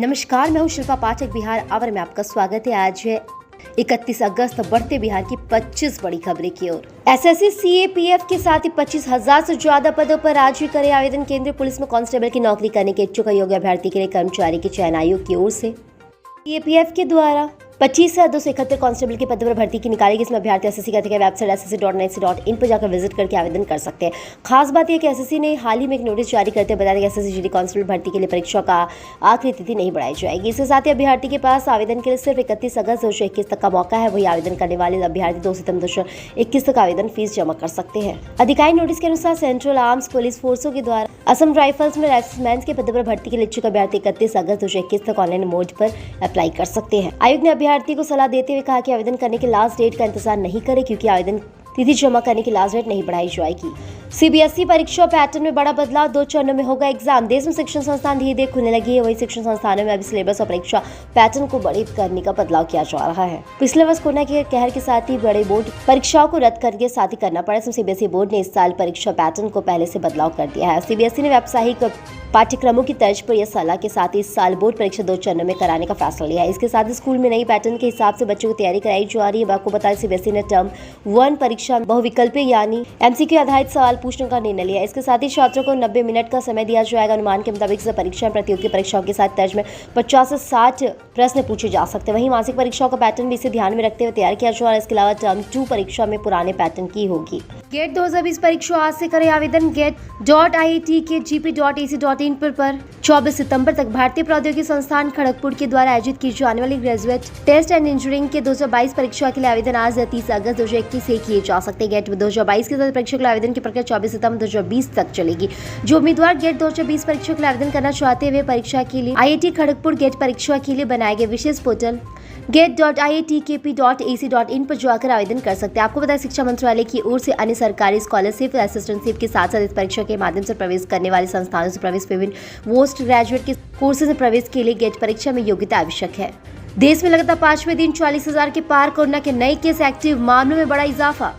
नमस्कार, मैं हूँ शिल्पा पाठक। बिहार आवर में आपका स्वागत है। आज है 31 अगस्त। बढ़ते बिहार की 25 बड़ी खबरें की ओर। एसएससी सीएपीएफ के साथ ही 25,000 से ज्यादा पदों पर राज्य करे आवेदन। केंद्रीय पुलिस में कांस्टेबल की नौकरी करने के इच्छुक योग्य अभ्यर्थी के लिए कर्मचारी के चयन आयोग की ओर से सीएपीएफ के द्वारा 25,271 कांस्टेबल के पदों पर भर्ती की निकाली गई। इसमें अभ्यर्थी एसएससी का वेबसाइट ssc.nic.in पर जाकर विजिट करके आवेदन कर सकते हैं। खास बात यह कि एसएससी ने हाल ही में एक नोटिस जारी करते हुए बताया कि एसएससी जीडी कांस्टेबल भर्ती के लिए परीक्षा का आखिरी तिथि नहीं बढ़ाई जाएगी। इसके साथ ही अभ्यर्थी के पास आवेदन के लिए सिर्फ 31 अगस्त 2021 तक का मौका है। वही आवेदन करने वाले अभ्यर्थी 2 सितंबर 2021 तक आवेदन फीस जमा कर सकते हैं। आधिकारिक नोटिस के अनुसार सेंट्रल आर्म्स पुलिस फोर्सों के द्वारा असम राइफल्स में रेजिमेंट के पदों पर भर्ती के लिए इच्छुक अभ्यर्थी 31 अगस्त 2021 तक ऑनलाइन मोड पर अप्लाई कर सकते हैं। आयोग ने अभ्यर्थी को सलाह देते हुए कहा कि आवेदन करने के लास्ट डेट का इंतजार नहीं करें, क्योंकि आवेदन तिथि जमा करने की लास्ट डेट नहीं बढ़ाई जाएगी। सीबीएसई परीक्षा पैटर्न में बड़ा बदलाव, 2 चरणों में होगा एग्जाम। देश में शिक्षण संस्थान धीरे धीरे खुलने लगी है। वही शिक्षण संस्थानों में अभी सिलेबस और परीक्षा पैटर्न को बड़े करने का बदलाव किया जा रहा है। पिछले वर्ष कोरोना के कहर के साथ ही बड़े बोर्ड परीक्षाओं को रद्द करके साथ ही करना पड़ा। सीबीएसई बोर्ड ने इस साल परीक्षा पैटर्न को पहले से बदलाव कर दिया है। सीबीएसई ने व्यावसायिक पाठ्यक्रमों की तर्ज पर यह सलाह के साथ इस साल बोर्ड परीक्षा 2 चरणों में कराने का फैसला लिया है। इसके साथ ही स्कूल में नई पैटर्न के हिसाब से बच्चों को तैयारी कराई जा रही है। आपको बताया सीबीएसई ने टर्म 1 परीक्षा बहुविकल्पीय यानी एमसीक्यू आधारित सवाल पूछने का निर्णय लिया। इसके साथ ही छात्रों को 90 मिनट का समय दिया जाएगा। अनुमान के मुताबिक इस परीक्षा प्रतियोगी परीक्षाओं के साथ तर्ज में 50 से 60 प्रश्न पूछे जा सकते हैं। वहीं मासिक परीक्षाओं का पैटर्न भी इसे ध्यान में रखते हुए तैयार किया जा रहा है। इसके अलावा टर्म 2 परीक्षा में पुराने पैटर्न की होगी। गेट 2020 परीक्षा आज से करें आवेदन। get.iitkgp.ac.in पर 24 सितंबर तक भारतीय प्रौद्योगिकी संस्थान खड़गपुर के द्वारा आयोजित की जाने वाली ग्रेजुएट टेस्ट एंड इंजीनियरिंग के 2022 परीक्षा के लिए आवेदन आज 30 अगस्त 2021 से किए जा सकते हैं। गेट 2022 के परीक्षा के लिए आवेदन की प्रक्रिया 24 सितंबर 2020 तक चलेगी। जो उम्मीदवार गेट 2020 परीक्षा के लिए आवेदन करना चाहते हैं वे परीक्षा के लिए आईआईटी खड़गपुर गेट परीक्षा के लिए बनाए गए विशेष पोर्टल get.iitkp.ac.in पर जाकर आवेदन कर सकते हैं। आपको बताया शिक्षा मंत्रालय की ओर से अन्य सरकारी स्कॉलरशिप असिस्टेंटशिप के साथ साथ इस परीक्षा के माध्यम से प्रवेश करने वाले संस्थानों से प्रवेश विभिन्न पोस्ट ग्रेजुएट के कोर्सेज में प्रवेश के लिए गेट परीक्षा में योग्यता आवश्यक है। देश में लगातार 5वें दिन 40,000 के पार कोरोना के नए केस, एक्टिव मामलों में बड़ा इजाफा।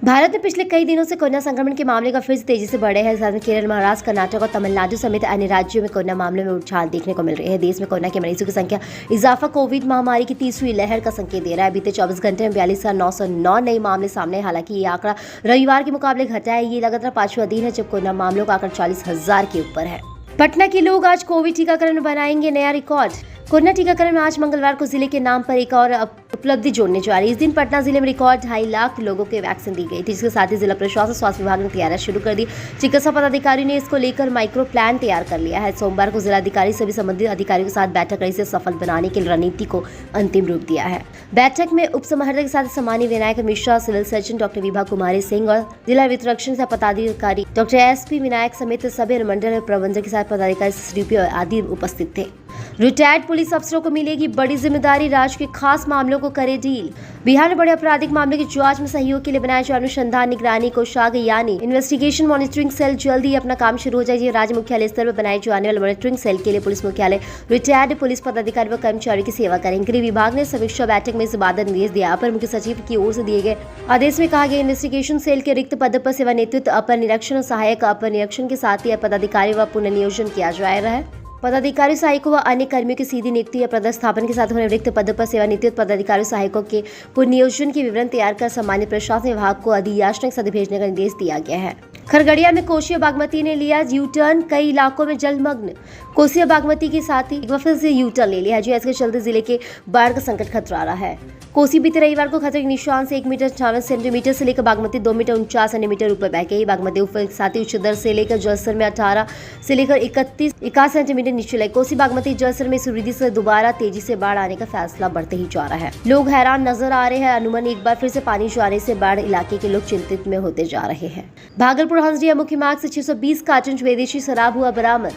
भारत में पिछले कई दिनों से कोरोना संक्रमण के मामले का फिर से तेजी से बढ़े हैं। साथ में केरल, महाराष्ट्र, कर्नाटक और तमिलनाडु समेत अन्य राज्यों में कोरोना मामलों में उछाल देखने को मिल रही है। देश में कोरोना के मरीजों की संख्या इजाफा कोविड महामारी की 30वीं लहर का संकेत दे रहा है। बीते 24 घंटे में 42,909 नए मामले सामने। हालांकि ये आंकड़ा रविवार के मुकाबले घटा है। ये लगातार 5वां दिन है जब कोरोना मामलों का आंकड़ा 40,000 के ऊपर है। पटना के लोग आज कोविड टीकाकरण में बनाएंगे नया रिकॉर्ड। कोरोना टीकाकरण में आज मंगलवार को जिले के नाम पर एक और उपलब्धि जोड़ने जा रही है। इस दिन पटना जिले में रिकॉर्ड 2.5 लाख लोगों को वैक्सीन दी गई थी। इसके साथ ही जिला प्रशासन स्वास्थ्य विभाग ने तैयारियां शुरू कर दी। चिकित्सा पदाधिकारी ने इसको लेकर माइक्रो प्लान तैयार कर लिया है। सोमवार को जिलाधिकारी सभी संबंधित अधिकारियों के साथ बैठक कर इसे सफल बनाने की रणनीति को अंतिम रूप दिया है। बैठक में उप समाहर्ता के साथ सम्मानीय Vinayak Mishra, civil surgeon doctor Vibha Kumari Singh और जिला वितरक्षण पदाधिकारी डॉक्टर एसपी विनायक समेत सभी मंडल प्रबंधक के साथ पदाधिकारी एसडीपी आदि उपस्थित थे। रिटायर्ड पुलिस अफसरों को मिलेगी बड़ी जिम्मेदारी, राज्य के खास मामलों को करे डील। बिहार में बड़े आपराधिक मामलों की जांच में सहयोग के लिए बनाया जा अनुसंधान निगरानी कोषांग यानी इन्वेस्टिगेशन मॉनिटरिंग सेल जल्द ही अपना काम शुरू हो जाएगी। राज्य मुख्यालय स्तर पर बनाए जाने वाले मॉनिटरिंग सेल के लिए पुलिस मुख्यालय रिटायर्ड पुलिस पदाधिकारी व कर्मचारी की सेवा करेंगे। गृह विभाग ने समीक्षा बैठक में इस बात निर्देश दिया। अपर मुख्य सचिव की ओर से दिए गए आदेश में कहा गया इन्वेस्टिगेशन सेल के रिक्त पद पर सेवा नेतृत्व, अपर निरीक्षण, सहायक अपर निरीक्षण के साथ ही पदाधिकारी व पुनर्नियोजन किया जा रहा है। पदाधिकारी सहायकों व अन्य कर्मियों की सीधी नियुक्ति या पदस्थापन के साथ होने रिक्त पदों पर सेवा नियुक्त पदाधिकारी सहायकों के पुनर्नियोजन के विवरण तैयार कर सामान्य प्रशासन विभाग को अधियाचना के साथ भेजने का निर्देश दिया गया है। खरगड़िया में कोसी बागमती ने लिया यू टर्न, कई इलाकों में जलमग्न। कोसी बागमती के साथ ही एक बार फिर से यू टर्न ले लिया है, जिसके चलते जिले के बाढ़ का संकट खतरा रहा है। कोसी बीते रविवार को खतरे के निशान से 1 मीटर 58 सेंटीमीटर से लेकर बागमती 2 मीटर 49 सेंटीमीटर ऊपर बह गई। बागमती ऊपर साथ ही उच्च दर से लेकर जलस्तर में 18 से लेकर 31 सेंटीमीटर नीचे लगी। कोसी बागमती जलस्तर में इस वृद्धि से दोबारा तेजी से बाढ़ आने का फैसला बढ़ते ही जा रहा है। लोग हैरान नजर आ रहे हैं। अनुमान एक बार फिर से पानी जाने से बाढ़ इलाके के लोग चिंतित में होते जा रहे हैं। भागलपुर हंसडिया मुख्य मार्ग से 620 कार्टन विदेशी शराब हुआ बरामद।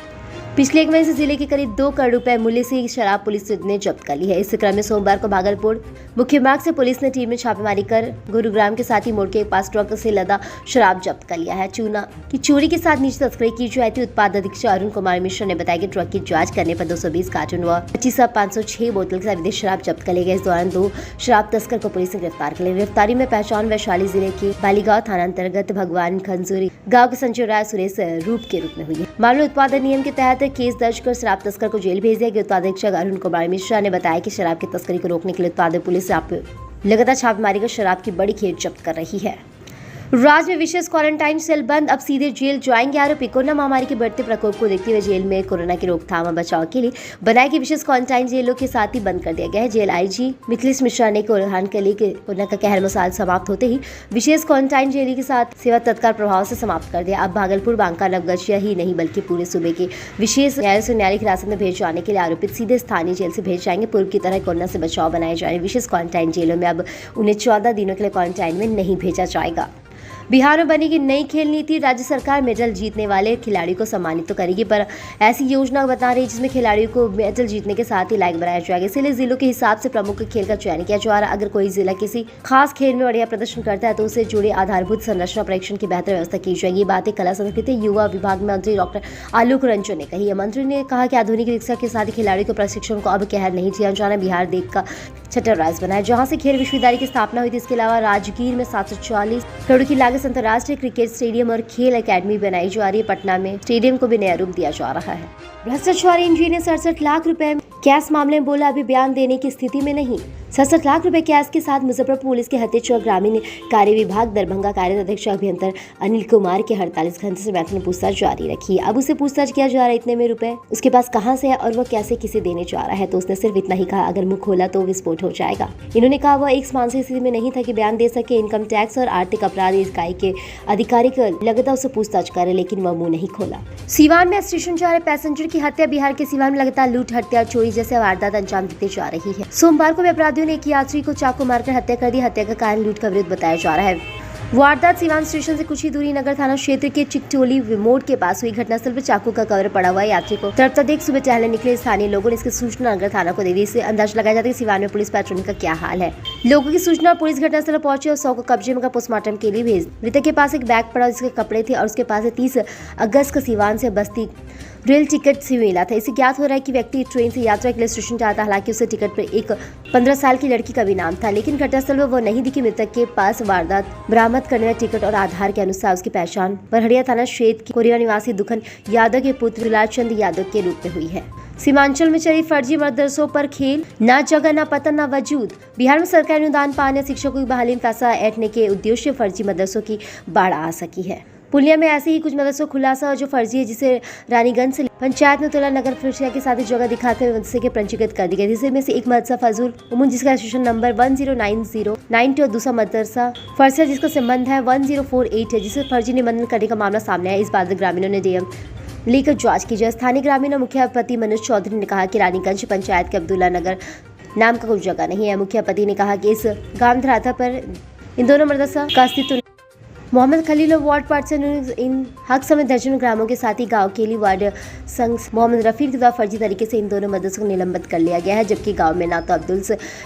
पिछले एक महीने से जिले के करीब 2 करोड़ रुपए मूल्य से शराब पुलिस ने जब्त कर ली है। इस क्रम में सोमवार को भागलपुर मुख्य मार्ग से पुलिस ने टीम में छापेमारी कर गुरुग्राम के साथ ही मोड़ के पास ट्रक से लदा शराब जब्त कर लिया है। चूना की चोरी के साथ निजी तस्करी की जाती थी। उत्पाद अधीक्षक अरुण कुमार मिश्रा ने बताया कि ट्रक की जांच करने पर 220 कार्टन व 25,506 बोतल के साथ विदेशी शराब जब्त कर ली गई। इस दौरान 2 शराब तस्कर को पुलिस ने गिरफ्तार कर लिया। गिरफ्तारी में पहचान वैशाली जिले के बालीगांव थाना अंतर्गत भगवान खंजूरी गाँव के संजय राय सुरेश रूप के रूप में हुई है। मामले उत्पादन नियम के तहत पर केस दर्ज कर शराब तस्कर को जेल भेज दिया गया। उत्पाद अधीक्षक अरुण कुमार मिश्रा ने बताया कि शराब की तस्करी को रोकने के लिए उत्पाद पुलिस लगातार छापेमारी कर शराब की बड़ी खेप जब्त कर रही है। राज्य में विशेष क्वारंटाइन सेल बंद, अब सीधे जेल जाएंगे आरोपी। कोरोना महामारी के बढ़ते प्रकोप को देखते हुए जेल में कोरोना की रोकथाम और बचाव के लिए बनाई गई विशेष क्वारंटाइन जेलों के साथ ही बंद कर दिया गया है। जेल आईजी मिथिलेश मिश्रा ने कोरोना का कहर मसाल समाप्त होते ही विशेष क्वारंटाइन जेल के साथ सेवा तत्काल प्रभाव से समाप्त कर दिया। अब भागलपुर, बांका, नवगछिया ही नहीं बल्कि पूरे सूबे के विशेष न्यायालय से न्यायालयिक हिरासत में भेज जाने के लिए आरोपित सीधे स्थानीय जेल से भेज जाएंगे। पूर्व की तरह कोरोना से बचाव बनाए जा रहे विशेष क्वारंटाइन जेलों में अब उन्हें 14 दिनों के लिए क्वारंटाइन में नहीं भेजा जाएगा। बिहार में बनेगी नई खेल नीति। राज्य सरकार मेडल जीतने वाले खिलाड़ियों को सम्मानित तो करेगी, पर ऐसी योजना बता रही है जिसमें खिलाड़ियों को मेडल जीतने के साथ ही लायक बनाया जाएगा। इसलिए जिलों के हिसाब से प्रमुख खेल का चयन किया जा रहा है। अगर कोई जिला किसी खास खेल में बढ़िया प्रदर्शन करता है तो उसे जुड़े आधारभूत संरचना परीक्षण की बेहतर व्यवस्था की जाएगी। बातें कला संस्कृति युवा विभाग मंत्री डॉक्टर आलोक रंजन ने कही। मंत्री ने कहा कि आधुनिक शिक्षा के साथ ही खिलाड़ियों को प्रशिक्षण को अब कहर नहीं दिया जाना। बिहार देश का छठा राज्य बना है जहाँ से खेल विश्वविद्यालय की स्थापना हुई थी। इसके अलावा राजगीर में 740 करोड़ की लागत से अंतर्राष्ट्रीय क्रिकेट स्टेडियम और खेल एकेडमी बनाई जा रही है। पटना में स्टेडियम को भी नया रूप दिया जा रहा है। भ्रष्टाचारी इंजीनियर ने 67 लाख रुपए कैश मामले में बोला अभी बयान देने की स्थिति में नहीं। 67 लाख रुपए कैश के साथ मुजफ्फरपुर पुलिस के हत्या ग्रामीण कार्य विभाग दरभंगा कार्य अध्यक्ष अभियंतर अनिल कुमार के 48 घंटे से मैथन पूछताछ जारी रखी। अब उसे पूछताछ किया जा रहा है इतने में रुपए उसके पास कहां से है और वह कैसे किसे देने जा रहा है। तो उसने सिर्फ इतना ही कहा, अगर मुंह खोला तो विस्फोट हो जाएगा। इन्होंने कहा वह एक मानसिक स्थिति में नहीं था कि बयान दे सके। इनकम टैक्स और आर्थिक अपराध इकाई के अधिकारी लगातार उसे पूछताछ करे लेकिन वह मुंह नहीं खोला। सीवान में स्टेशन जा रहे पैसेंजर की हत्या। बिहार के सीवान में लगातार लूट, हत्या, चोरी जैसे वारदात अंजाम देते जा रही है। सोमवार को भी अपराधियों ने एक यात्री को चाकू मारकर हत्या कर दी। हत्या का कारण लूट का विरोध बताया जा रहा है। वारदात सीवान स्टेशन से कुछ ही दूरी नगर थाना क्षेत्र के चिकटोली मोड़ के पास हुई। घटनास्थल पर चाकू का कवर पड़ा हुआ यात्री को तड़पता देख सुबह टहलने निकले स्थानीय लोगों ने इसकी सूचना नगर थाना को दे दी। इससे अंदाजा लगाया जाता है कि सीवान में पुलिस पेट्रोलिंग का क्या हाल है। लोगों की सूचना और पुलिस घटनास्थल पर पहुंची और 100 को कब्जे में पोस्टमार्टम के लिए भेज। मृतक के पास एक बैग पड़ा जिसके कपड़े थे और उसके पास 30 अगस्त को सीवान से बस्ती रेल टिकट से मिला था। इससे ज्ञात हो रहा है कि व्यक्ति ट्रेन से यात्रा के लिए स्टेशन जाता। हालांकि उसे टिकट पर एक 15 साल की लड़की का भी नाम था, लेकिन घटनास्थल में वो नहीं दिखी। मृतक के पास वारदात बरामद करने वाले टिकट और आधार के अनुसार उसकी पहचान बरहड़िया थाना क्षेत्र के कोरिया निवासी दुखन यादव के पुत्र दुलार चंद यादव के रूप में हुई है। सीमांचल में चली फर्जी मदरसों पर खेल, ना जगह ना पता ना वजूद। बिहार में सरकारी अनुदान पाने शिक्षकों की बहाली में पैसा ऐंठने के उद्देश्य फर्जी मदरसों की बाढ़ आ सकी है। पुलिया में ऐसे ही कुछ मदरसों खुलासा जो फर्जी है, जिसे रानीगंज से पंचायत में तुला नगर परिषद के साथ ही जगह दिखाते हुए मदरसे के पंजीकृत कर दी गई। जिसमें से एक मदरसा फजूल उमून जिसका रजिस्ट्रेशन नंबर 109092 और दूसरा मदरसा फरसा जिसका संबंध है 1048 है, जिसे फर्जी निबंधन करने का मामला सामने आया। इस बात ग्रामीणों ने डीएम लेकर जांच की जाए। स्थानीय ग्रामीण और मुखियापति मनोज चौधरी ने कहा कि रानीगंज पंचायत के अब्दुल्ला नगर नाम का कोई जगह नहीं है। मुखियापति ने कहा कि इस गांव धरातल पर इन दोनों मदरसा का अस्तित्व। मोहम्मद खलील वार्ड पार्षद इन हक समेत दर्जनों ग्रामों के साथ ही गांव के लिए वार्ड संघ मोहम्मद रफीक के द्वारा फर्जी तरीके से इन दोनों मदरसों को निलंबित कर लिया गया है, जबकि गांव में ना तो अब्दुल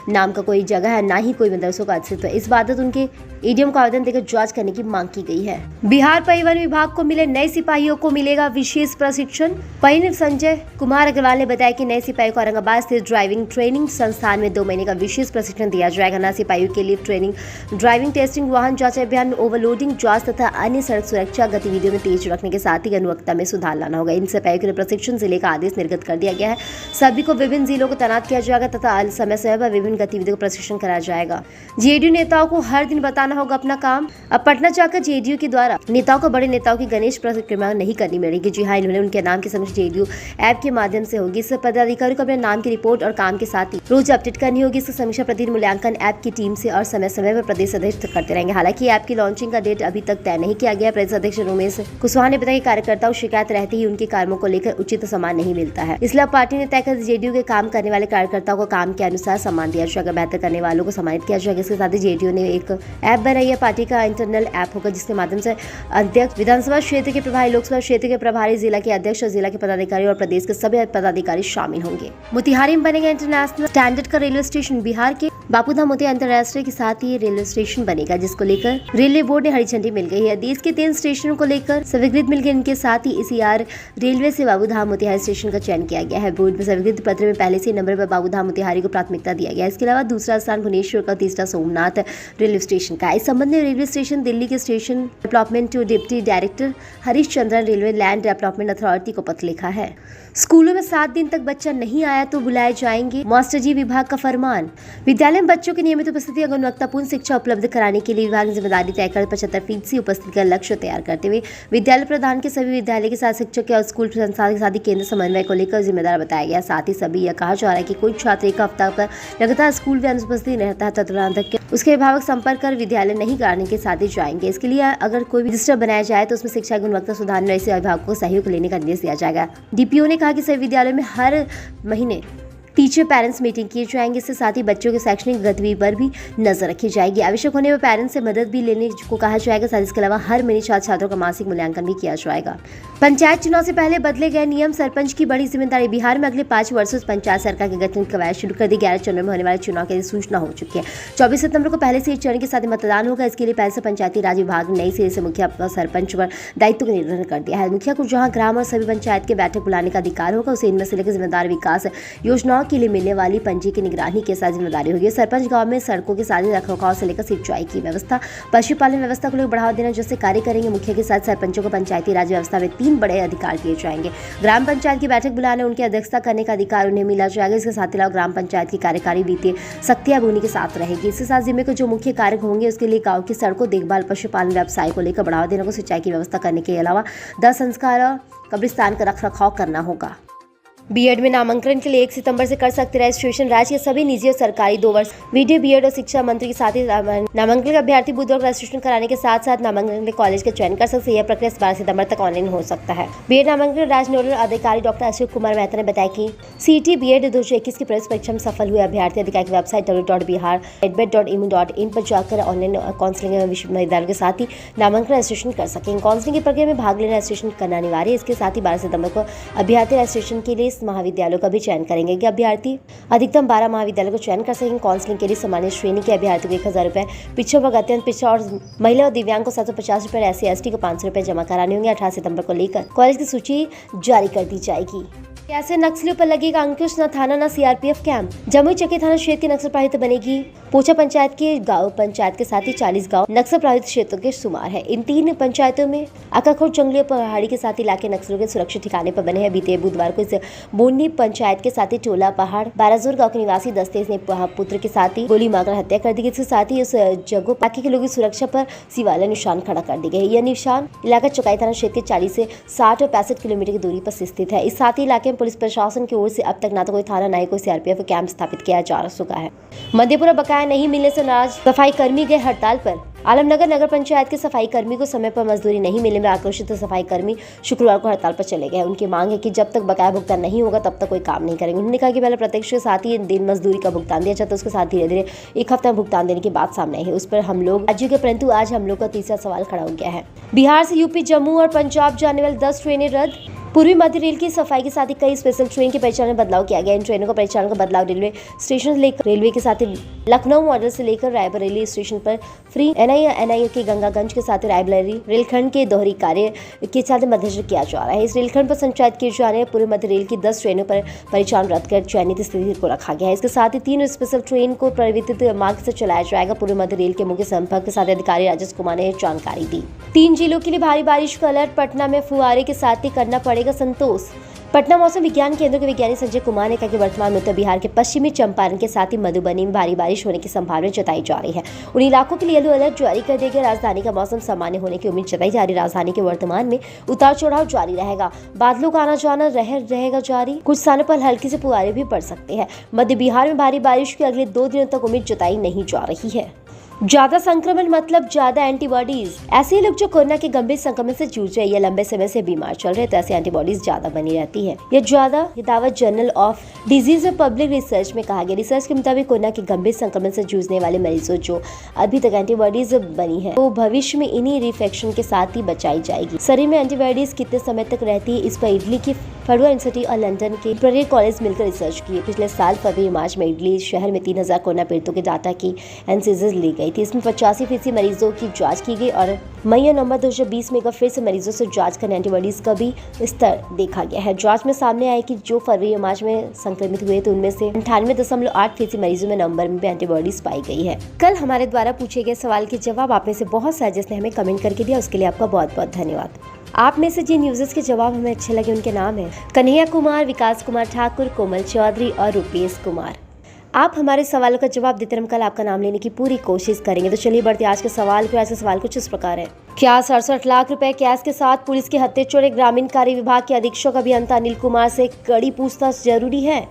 नाम का कोई जगह है, ना ही कोई मदरसों का अस्तित्व है। इस बाबत उनके ईडीएम को आवेदन देकर जांच करने की मांग की गई है। बिहार परिवहन विभाग को मिले नए सिपाहियों को मिलेगा विशेष प्रशिक्षण। परिवहन संजय कुमार अग्रवाल ने बताया कि नए सिपाहियों को औरंगाबाद स्थित ड्राइविंग ट्रेनिंग संस्थान में 2 महीने का विशेष प्रशिक्षण दिया जाएगा। नए सिपाहियों के लिए ट्रेनिंग, ड्राइविंग टेस्टिंग, वाहन जांच अभियान, ओवरलोडिंग जांच तथा अन्य सड़क सुरक्षा गतिविधियों में तेज रखने के साथ ही गुणवत्ता में सुधार लाना होगा। इन सिपाहियों के लिए प्रशिक्षण जिले का आदेश निर्गत कर दिया गया है। सभी को विभिन्न जिलों को तैनात किया जाएगा तथा समय समय पर विभिन्न गतिविधियों का प्रशिक्षण कराया जाएगा। जेडीयू नेताओं को हर दिन बताना होगा अपना काम। अब पटना जाकर जेडीयू के द्वारा नेताओं को बड़े नेताओं की गणेश परिक्रमा नहीं करनी पड़ेगी। जी हाँ, इन्होंने उनके नाम की समीक्षा जेडीयू ऐप के माध्यम से होगी। इस पदाधिकारी को अपने नाम की रिपोर्ट और काम के साथ ही रोज अपडेट करनी होगी। इसकी समीक्षा प्रतिदिन मूल्यांकन ऐप की टीम से और समय समय पर प्रदेश अध्यक्ष करते रहेंगे। हालांकि ऐप की लॉन्चिंग का डेट अभी तक तय नहीं किया गया। प्रदेश अध्यक्ष उमेश कुशवाहा ने बताया कि कार्यकर्ताओं शिकायत रहती ही उनके कार्यों को लेकर उचित सम्मान नहीं मिलता है। इसलिए पार्टी ने तय कर जेडीयू के काम करने वाले कार्यकर्ताओं को काम के अनुसार सम्मान दिया जाएगा। बेहतर करने वालों को सम्मानित किया जाएगा। इसके साथ ही जेडीयू ने एक ऐप बनाई है। पार्टी का इंटरनल ऐप होगा जिसके माध्यम से अध्यक्ष, विधानसभा क्षेत्र के प्रभारी, लोकसभा क्षेत्र के प्रभारी, जिला के अध्यक्ष और जिला के पदाधिकारी और प्रदेश के सभी पदाधिकारी शामिल होंगे। मोतिहारी में बनेगा इंटरनेशनल स्टैंडर्ड का रेलवे स्टेशन। बिहार के बापूधाम मोतिहारी अंतर्राष्ट्रीय के साथ ही रेलवे स्टेशन बनेगा, जिसको लेकर रेलवे बोर्ड ने हरी झंडी मिल गई है। देश के 3 स्टेशनों को लेकर स्वीकृति मिल गई। इनके साथ ही ECR रेलवे से बापूधाम मोतिहारी स्टेशन का चयन किया गया है। बोर्ड में स्वीकृति पत्र में पहले से नंबर पर बापूधाम मोतिहारी को प्राथमिकता दिया गया है। इसके अलावा दूसरा स्थान भुवनेश्वर का, तीसरा सोमनाथ रेलवे स्टेशन का। इस संबंध में रेलवे स्टेशन दिल्ली के station development deputy director Harish Chandran railway land development authority को पत्र लिखा है। स्कूलों में 7 दिन तक बच्चा नहीं आया तो बुलाए जाएंगे, मास्टर जी विभाग का फरमान। विद्यालय में बच्चों की नियमित उपस्थिति और गुणवत्तापूर्ण शिक्षा उपलब्ध कराने के लिए विभाग ने जिम्मेदारी तय कर 75% उपस्थिति का लक्ष्य तैयार करते हुए विद्यालय प्रधान के सभी विद्यालय के साथ शिक्षक और स्कूल संस्थान के साथ ही केंद्र समन्वय को लेकर जिम्मेदार बताया गया। साथ ही सभी यह कहा जा रहा है कि कोई छात्र एक हफ्ता पर लगातार स्कूल में अनुपस्थित रहता है तदुपरांत उसके अभिभावक संपर्क कर विद्यालय नहीं कराने के साथ ही जाएंगे। इसके लिए अगर कोई रजिस्टर बनाया जाए तो उसमें शिक्षा गुणवत्ता सुधारने ऐसे अभिभावकों को सहयोग लेने का निर्देश दिया जाएगा। DPO ने कहा कि सभी विद्यालयों में हर महीने टीचर पेरेंट्स मीटिंग किए जाएंगे। इसके साथ ही बच्चों के शैक्षणिक गतिविधि पर भी नजर रखी जाएगी। आवश्यक होने पर पेरेंट्स से मदद भी लेने को कहा जाएगा। साथ ही इसके अलावा हर महीने छात्र छात्रों का मासिक मूल्यांकन भी किया जाएगा। पंचायत चुनाव से पहले बदले गए नियम, सरपंच की बड़ी जिम्मेदारी। बिहार में अगले 5 वर्षों से पंचायत सरकार के गठन की कवायद शुरू कर दी। 11 चरणों में होने वाले चुनाव के लिए सूचना हो चुकी है। 24 सितंबर को पहले से चरण के साथ मतदान होगा। इसके लिए पहले से पंचायती राज विभाग ने नई सिरे से मुखिया सरपंच पर दायित्व का निर्धारण कर दिया है। मुखिया को जहां ग्राम और सभी पंचायत के बैठक बुलाने का अधिकार होगा, उसे इनमें से लेकर जिम्मेदार विकास योजनाओं के लिए मिलने वाली पंजी की निगरानी के साथ जिम्मेदारी होगी। सरपंच गांव में सड़कों के साथ रखरखाव से लेकर सिंचाई की व्यवस्था, पशुपालन व्यवस्था को लेकर बढ़ावा देना जैसे कार्य करेंगे। मुखिया के साथ सरपंचों को पंचायती राज व्यवस्था में 3 बड़े अधिकार दिए जाएंगे। ग्राम पंचायत की बैठक बुलाने, उनकी अध्यक्षता करने का अधिकार उन्हें मिला जाएगा। इसके साथ ही ग्राम पंचायत की कार्यकारी वित्तीय शक्तियां उन्हीं के साथ रहेगी। इसके साथ जिम्मे को जो मुख्य कार्य होंगे उसके लिए गाँव की सड़कों, देखभाल, पशुपालन व्यवसाय को लेकर बढ़ावा देने को, सिंचाई की व्यवस्था करने के अलावा 10 संस्कार और कब्रिस्तान का रखरखाव करना होगा। बीएड में नामांकन के लिए 1 सितंबर से कर सकते रजिस्ट्रेशन। राज्य के सभी निजी और सरकारी 2 वर्ष बीडी, बीएड और शिक्षा मंत्री के साथ ही नामांकन के अभ्यर्थी बुधवार को रजिस्ट्रेशन कराने के साथ साथ नामांकन के कॉलेज का चयन कर सकते हैं। यह प्रक्रिया 12 सितंबर तक ऑनलाइन हो सकता है। बीएड नामांकन राज्य नोडल अधिकारी डॉक्टर अशोक कुमार मेहता ने बताया कि CET बीएड 2021 की प्रवेश परीक्षा में सफल हुए अभ्यर्थी अधिकारी की वेबसाइट www.bihar.edbet.edu.in पर जाकर ऑनलाइन काउंसलिंग विश्वविद्यालय के साथ ही नामांकन रजिस्ट्रेशन कर सकेंगे। काउंसलिंग की प्रक्रिया में भाग लेना रजिस्ट्रेशन करना अनिवार्य है। इसके साथ ही 12 सितंबर को अभ्यर्थी रजिस्ट्रेशन के लिए महाविद्यालयों का भी चयन करेंगे कि अभ्यर्थी अधिकतम 12 महाविद्यालयों को चयन कर सकेंगे। काउंसलिंग के लिए सामान्य श्रेणी के अभ्यर्थी को 1000 रुपए, पिछड़ा वर्ग, अत्यंत पिछड़ा और महिला और दिव्यांग को 750 रुपए, SC/ST को 500 रुपए जमा कराने होंगे। 18 सितंबर को लेकर कॉलेज की सूची जारी कर दी जाएगी। कैसे नक्सलियों पर लगेगा अंकुश, न थाना न CRPF कैंप। जमुई चक्की थाना क्षेत्र की नक्सल प्रभावित बनेगी। पोचा पंचायत के गांव पंचायत के साथ ही 40 गांव नक्सल प्रभावित क्षेत्रों के शुमार है। इन 3 पंचायतों में अकाखोर, जंगली, पहाड़ी के साथ इलाके नक्सलियों के सुरक्षित ठिकाने पर बने हैं। बीते बुधवार को इस बोंडी पंचायत के साथ ही टोला पहाड़ बाराजोर गाँव के निवासी दस्ते ने पुत्र के साथ ही गोली मारकर हत्या कर दी। इसके साथ ही उस जगह बाकी के लोगों की सुरक्षा पर सिवाला निशान खड़ा कर दी गई। यह निशान इलाका चौकाई थाना क्षेत्र के 40 से 60 और 65 किलोमीटर की दूरी पर स्थित है। इस साथ ही इलाके में पुलिस प्रशासन की ओर से अब तक न तो कोई थाना न ही कोई CRPF कैंप स्थापित किया जा चुका है। मधेपुरा बकाया नहीं मिलने से नाराज सफाई कर्मी गए हड़ताल पर। आलमनगर नगर पंचायत के सफाई कर्मी को समय पर मजदूरी नहीं मिलने में आक्रोशित सफाई कर्मी शुक्रवार को हड़ताल पर चले गए। उनकी मांग है कि जब तक बकाया भुगतान नहीं होगा तब तक कोई काम नहीं करेंगे। उन्होंने कहा कि पहले प्रत्यक्ष के साथ ही दिन मजदूरी का भुगतान दिया जाता है, उसके साथ धीरे धीरे 1 हफ्ता भुगतान देने की बात सामने आई है। उस पर हम लोग राज्य के, परंतु आज हम लोग का तीसरा सवाल खड़ा हो गया है। बिहार से यूपी, जम्मू और पंजाब जाने वाली 10 ट्रेनें रद्द। पूर्वी मध्य रेल की सफाई के साथ ही कई स्पेशल ट्रेन के परिचालन में बदलाव किया गया। इन ट्रेनों का परिचालन का बदलाव रेलवे स्टेशन से लेकर रेलवे के साथ ही लखनऊ मॉडल से लेकर रायबरेली स्टेशन पर फ्री NIA के गंगागंज के साथ रायबरेली रेलखंड के दोहरी कार्य के साथ मध्यस्थ किया जा रहा है। इस रेलखंड पर संचालित किए जाने पूर्वी मध्य रेल की 10 ट्रेनों पर परिचालन रद्द कर चयनित स्थिति को रखा गया है। इसके साथ ही 3 स्पेशल ट्रेन को परिवर्तित मार्ग से चलाया जाएगा। पूर्वी मध्य रेल के मुख्य संपर्क के साथ अधिकारी राजेश कुमार ने जानकारी दी। 3 जिलों के लिए भारी बारिश का अलर्ट। पटना में फुहारे के साथ ही करना पड़ेगा संतोष। पटना मौसम विज्ञान केंद्र के वैज्ञानिक संजय कुमार ने कहा कि वर्तमान में उत्तर बिहार के पश्चिमी चंपारण के साथ ही मधुबनी में भारी बारिश होने की संभावना जताई जा रही है। उन इलाकों के लिए येलो अलर्ट जारी कर दिया गया। राजधानी का मौसम सामान्य होने की उम्मीद जताई जा रही। राजधानी के वर्तमान में उतार चढ़ाव जारी रहेगा। बादलों का आना जाना रहेगा जारी। कुछ स्थानों पर हल्की से फुहारे भी पड़ सकते हैं। मध्य बिहार में भारी बारिश की अगले 2 दिनों तक उम्मीद जताई नहीं जा रही है। ज्यादा संक्रमण मतलब ज्यादा एंटीबॉडीज। ऐसे लोग जो कोरोना के गंभीर संक्रमण से जूझ रहे या लंबे समय से बीमार चल रहे तो ऐसी एंटीबॉडीज ज्यादा बनी रहती है। यह ज्यादा दावा जर्नल ऑफ डिजीज और पब्लिक रिसर्च में कहा गया। रिसर्च के मुताबिक कोरोना के गंभीर संक्रमण से जूझने वाले मरीजों जो अभी तक एंटीबॉडीज बनी है तो भविष्य में इन्हीं रिफेक्शन के साथ ही बचाई जाएगी। शरीर में एंटीबॉडीज कितने समय तक रहती है, इस पर इटली की फडुआ यूनिवर्सिटी और लंदन के इंपीरियल कॉलेज मिलकर रिसर्च की। पिछले साल फरवरी मार्च में इटली शहर में 3000 कोरोना पीड़ितों के डाटा की एनालिसिस ली गई थी। इसमें 85% मरीजों की जांच की गई और मई और नवंबर 2020 में एक बार फिर से मरीजों से जांच कर एंटीबॉडीज का भी स्तर देखा गया है। जांच में सामने आया कि जो फरवरी और मार्च में संक्रमित हुए तो उनमें से 98.8% मरीजों में नवंबर में भी एंटीबॉडीज पाई गई है। कल हमारे द्वारा पूछे गए सवाल के जवाब आप में से बहुत सारे जिसने हमें कमेंट करके दिया, उसके लिए आपका बहुत बहुत धन्यवाद। आप में से जिन यूजर्स के जवाब हमें अच्छे लगे उनके नाम हैं कन्हैया कुमार, विकास कुमार ठाकुर, कोमल चौधरी और रुपेश कुमार। आप हमारे सवालों का जवाब देते हम कल आपका नाम लेने की पूरी कोशिश करेंगे। तो चलिए बढ़ते आज के सवाल को। ऐसे सवाल कुछ इस प्रकार है। क्या 67 लाख रुपए कैश के साथ पुलिस के हत्थे चोरे ग्रामीण कार्य विभाग के अधीक्षक अभियंता अनिल कुमार से कड़ी पूछताछ जरूरी है?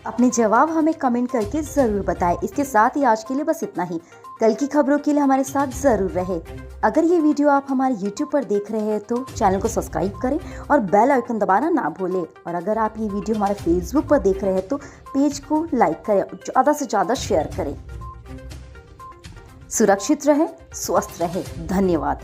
अपने जवाब हमें कमेंट करके जरूर बताएं। इसके साथ ही आज के लिए बस इतना ही। कल की खबरों के लिए हमारे साथ जरूर रहे। अगर ये वीडियो आप हमारे YouTube पर देख रहे हैं तो चैनल को सब्सक्राइब करें और बेल आइकन दबाना ना भूलें। और अगर आप ये वीडियो हमारे Facebook पर देख रहे हैं तो पेज को लाइक करें और ज़्यादा से ज़्यादा शेयर करें। सुरक्षित रहें, स्वस्थ रहें। धन्यवाद।